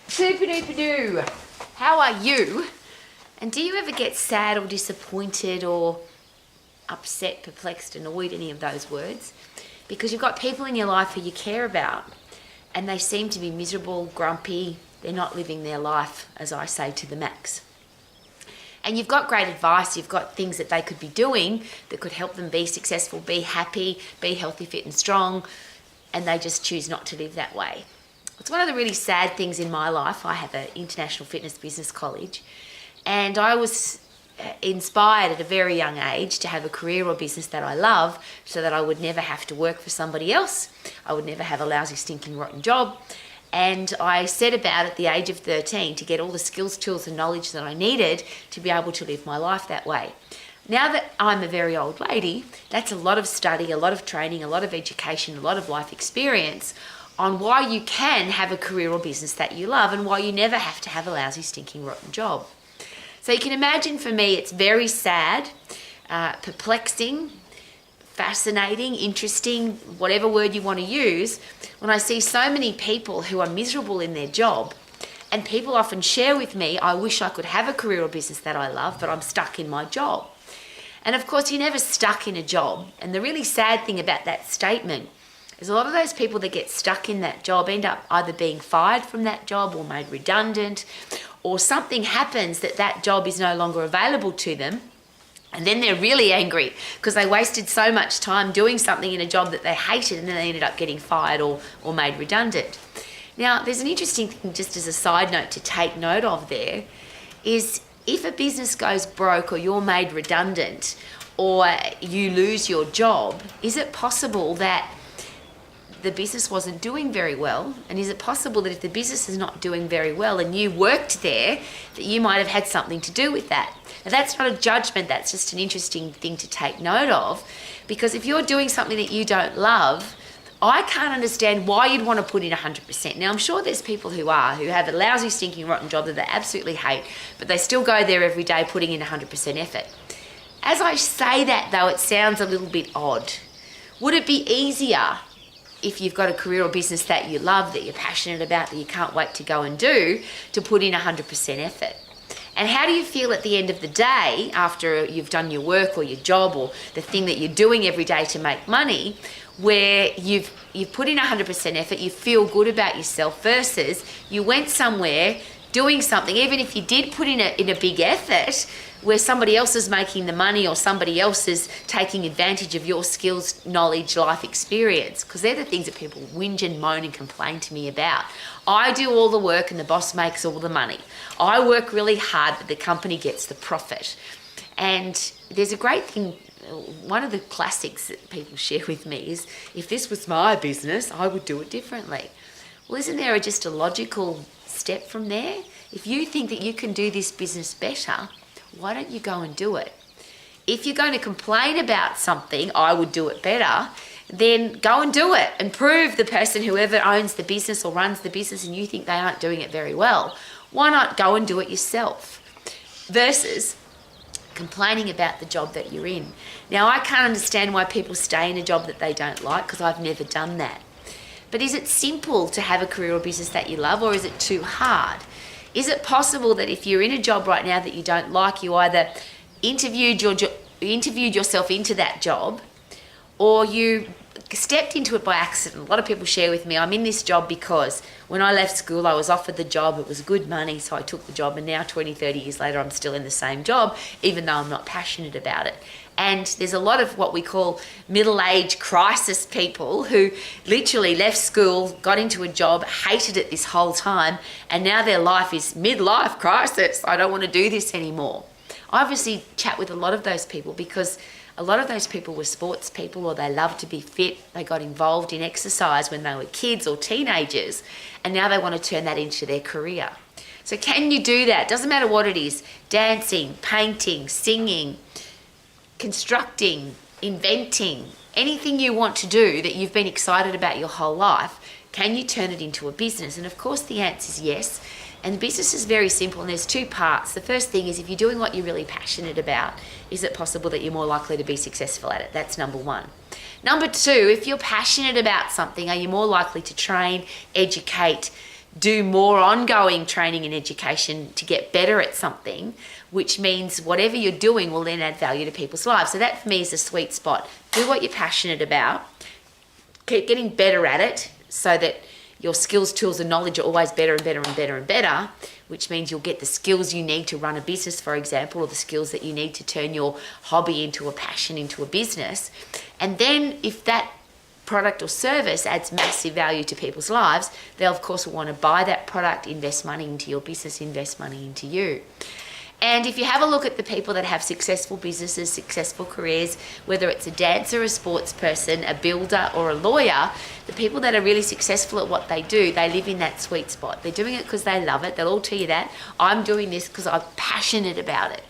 Super-duper-doo. How are you? And do you ever get sad or disappointed or upset, perplexed, annoyed, any of those words? Because you've got people in your life who you care about and they seem to be miserable, grumpy, they're not living their life, as I say, to the max. And you've got great advice, you've got things that they could be doing that could help them be successful, be happy, be healthy, fit and strong, and they just choose not to live that way. It's one of the really sad things in my life. I have an international fitness business college, and I was inspired at a very young age to have a career or business that I love so that I would never have to work for somebody else. I would never have a lousy, stinking, rotten job. And I set about at the age of 13 to get all the skills, tools and knowledge that I needed to be able to live my life that way. Now that I'm a very old lady, that's a lot of study, a lot of training, a lot of education, a lot of life experience on why you can have a career or business that you love and why you never have to have a lousy, stinking, rotten job. So you can imagine for me it's very sad, perplexing, fascinating, interesting, whatever word you want to use, when I see so many people who are miserable in their job. And people often share with me, I wish I could have a career or business that I love, but I'm stuck in my job. And of course, you're never stuck in a job. And the really sad thing about that statement is a lot of those people that get stuck in that job end up either being fired from that job or made redundant, or something happens that that job is no longer available to them. And then they're really angry because they wasted so much time doing something in a job that they hated, and then they ended up getting fired or made redundant. Now, there's an interesting thing just as a side note to take note of there is if a business goes broke or you're made redundant or you lose your job, is it possible that the business wasn't doing very well? And is it possible that if the business is not doing very well and you worked there, that you might have had something to do with that? Now, that's not a judgment, that's just an interesting thing to take note of, because if you're doing something that you don't love, I can't understand why you'd want to put in 100%. Now, I'm sure there's people who have a lousy, stinking, rotten job that they absolutely hate, but they still go there every day putting in 100% effort. As I say that, though, it sounds a little bit odd. Would it be easier if you've got a career or business that you love, that you're passionate about, that you can't wait to go and do, to put in 100% effort? And how do you feel at the end of the day after you've done your work or your job or the thing that you're doing every day to make money, where you've put in 100% effort, you feel good about yourself, versus you went somewhere doing something, even if you did put in a big effort, where somebody else is making the money or somebody else is taking advantage of your skills, knowledge, life experience, because they're the things that people whinge and moan and complain to me about. I do all the work and the boss makes all the money. I work really hard, but the company gets the profit. And there's a great thing, one of the classics that people share with me is, if this was my business, I would do it differently. Well, isn't there just a logical step from there? If you think that you can do this business better, why don't you go and do it? If you're going to complain about something, I would do it better, then go and do it and prove the person, whoever owns the business or runs the business, and you think they aren't doing it very well, why not go and do it yourself? Versus complaining about the job that you're in. Now, I can't understand why people stay in a job that they don't like, because I've never done that. But is it simple to have a career or business that you love, or is it too hard? Is it possible that if you're in a job right now that you don't like, you either interviewed yourself into that job, or you stepped into it by accident? A lot of people share with me, I'm in this job because when I left school I was offered the job, it was good money, so I took the job, and now 20, 30 years later I'm still in the same job, even though I'm not passionate about it. And there's a lot of what we call middle-age crisis people who literally left school, got into a job, hated it this whole time, and now their life is midlife crisis. I don't want to do this anymore. I obviously chat with a lot of those people because a lot of those people were sports people, or they loved to be fit. They got involved in exercise when they were kids or teenagers, and now they want to turn that into their career. So can you do that? Doesn't matter what it is. Dancing, painting, singing, constructing, inventing, anything you want to do that you've been excited about your whole life, can you turn it into a business? And of course the answer is yes. And the business is very simple, and there's two parts. The first thing is, if you're doing what you're really passionate about, is it possible that you're more likely to be successful at it? That's number one. Number two, if you're passionate about something, are you more likely to train, educate, do more ongoing training and education to get better at something, which means whatever you're doing will then add value to people's lives. So that for me is a sweet spot. Do what you're passionate about, keep getting better at it so that your skills, tools and knowledge are always better and better and better and better, which means you'll get the skills you need to run a business, for example, or the skills that you need to turn your hobby into a passion, into a business. And then if that product or service adds massive value to people's lives, they'll of course want to buy that product, invest money into your business, invest money into you. And if you have a look at the people that have successful businesses, successful careers, whether it's a dancer, a sports person, a builder or a lawyer, the people that are really successful at what they do, they live in that sweet spot. They're doing it because they love it. They'll all tell you that. I'm doing this because I'm passionate about it.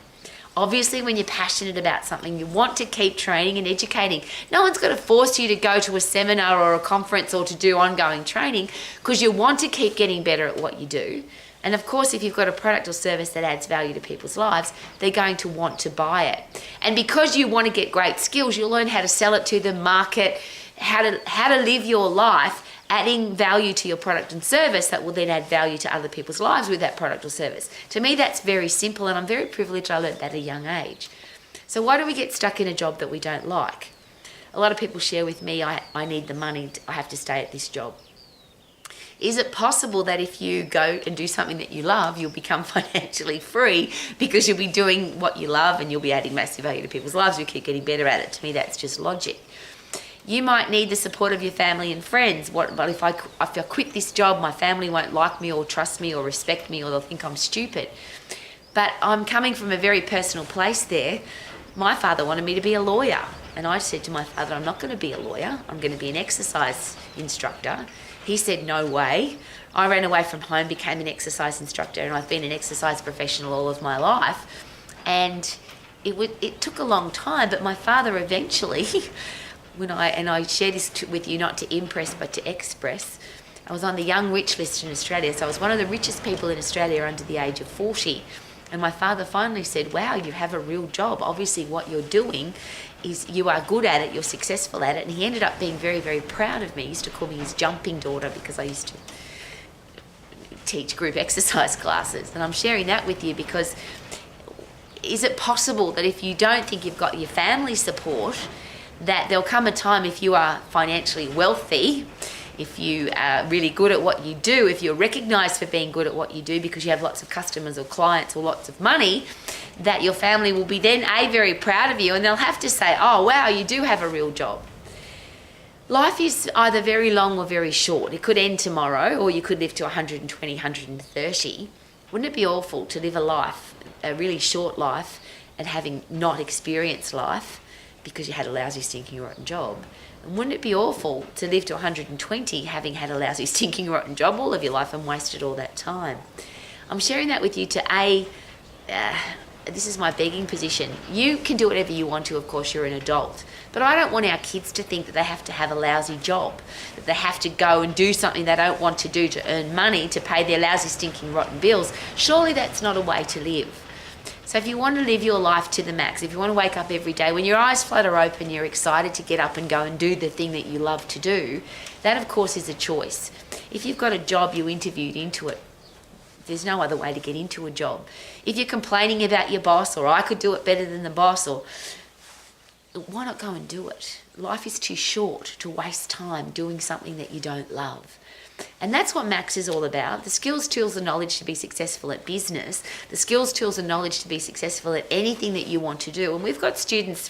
Obviously, when you're passionate about something, you want to keep training and educating. No one's going to force you to go to a seminar or a conference or to do ongoing training, because you want to keep getting better at what you do. And of course, if you've got a product or service that adds value to people's lives, they're going to want to buy it. And because you want to get great skills, you'll learn how to sell it to them, market, how to live your life, adding value to your product and service that will then add value to other people's lives with that product or service. To me, that's very simple, and I'm very privileged I learned that at a young age. So why do we get stuck in a job that we don't like? A lot of people share with me, I need the money, I have to stay at this job. Is it possible that if you go and do something that you love, you'll become financially free because you'll be doing what you love and you'll be adding massive value to people's lives? You keep getting better at it. To me, that's just logic. You might need the support of your family and friends. But if I quit this job, my family won't like me or trust me or respect me, or they'll think I'm stupid. But I'm coming from a very personal place there. My father wanted me to be a lawyer. And I said to my father, I'm not going to be a lawyer. I'm going to be an exercise instructor. He said, no way. I ran away from home, became an exercise instructor, and I've been an exercise professional all of my life. And it took a long time, but my father eventually, I share this with you not to impress but to express, I was on the Young Rich list in Australia, so I was one of the richest people in Australia under the age of 40. And my father finally said, wow, you have a real job. Obviously what you're doing is you are good at it, you're successful at it. And he ended up being very, very proud of me. He used to call me his jumping daughter because I used to teach group exercise classes. And I'm sharing that with you because is it possible that if you don't think you've got your family support, that there'll come a time if you are financially wealthy, if you are really good at what you do, if you're recognised for being good at what you do because you have lots of customers or clients or lots of money, that your family will be then very proud of you, and they'll have to say, oh wow, you do have a real job. Life is either very long or very short. It could end tomorrow, or you could live to 120, 130. Wouldn't it be awful to live a really short life, and having not experienced life because you had a lousy, stinking, rotten job? And wouldn't it be awful to live to 120 having had a lousy, stinking, rotten job all of your life and wasted all that time? I'm sharing that with you to this is my begging position. You can do whatever you want to, of course, you're an adult. But I don't want our kids to think that they have to have a lousy job, that they have to go and do something they don't want to do to earn money to pay their lousy, stinking, rotten bills. Surely that's not a way to live. So if you want to live your life to the max, if you want to wake up every day, when your eyes flutter open, you're excited to get up and go and do the thing that you love to do, that of course is a choice. If you've got a job, you interviewed into it. There's no other way to get into a job. If you're complaining about your boss, or I could do it better than the boss, or why not go and do it? Life is too short to waste time doing something that you don't love. And that's what Max is all about. The skills, tools and knowledge to be successful at business, the skills, tools and knowledge to be successful at anything that you want to do. And we've got students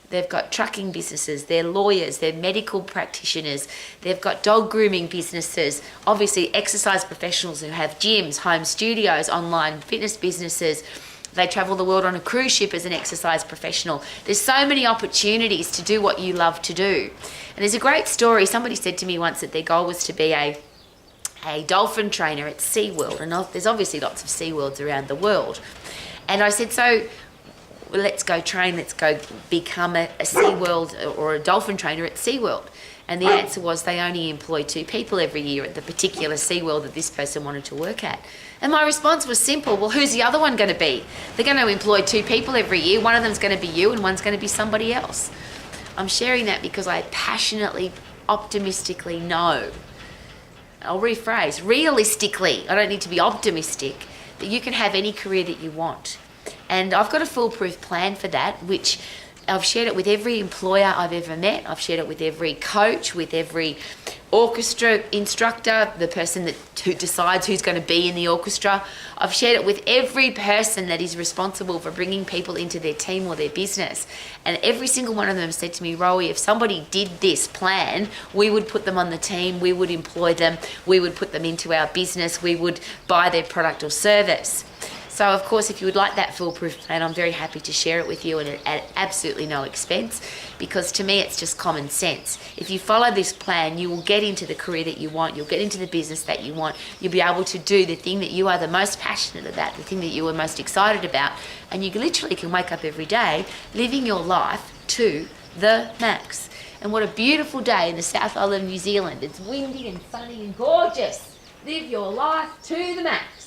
they've got trucking businesses, they're lawyers, they're medical practitioners, they've got dog grooming businesses, obviously exercise professionals who have gyms, home studios, online fitness businesses. They travel the world on a cruise ship as an exercise professional. There's so many opportunities to do what you love to do. And there's a great story. Somebody said to me once that their goal was to be a dolphin trainer at SeaWorld. And there's obviously lots of SeaWorlds around the world. And I said, so let's go train, let's go become a SeaWorld or a dolphin trainer at SeaWorld. And the answer was they only employ 2 people every year at the particular SeaWorld that this person wanted to work at. And my response was simple, well, who's the other one going to be? They're going to employ 2 people every year. One of them's going to be you and one's going to be somebody else. I'm sharing that because I passionately, optimistically know I'll rephrase, realistically, I don't need to be optimistic, that you can have any career that you want. And I've got a foolproof plan for that, which I've shared it with every employer I've ever met. I've shared it with every coach, with every orchestra instructor, the person who decides who's going to be in the orchestra. I've shared it with every person that is responsible for bringing people into their team or their business. And every single one of them said to me, Rowie, if somebody did this plan, we would put them on the team, we would employ them, we would put them into our business, we would buy their product or service. So, of course, if you would like that foolproof plan, I'm very happy to share it with you and at absolutely no expense, because to me it's just common sense. If you follow this plan, you will get into the career that you want, you'll get into the business that you want, you'll be able to do the thing that you are the most passionate about, the thing that you are most excited about, and you literally can wake up every day living your life to the max. And what a beautiful day in the South Island of New Zealand. It's windy and sunny and gorgeous. Live your life to the max.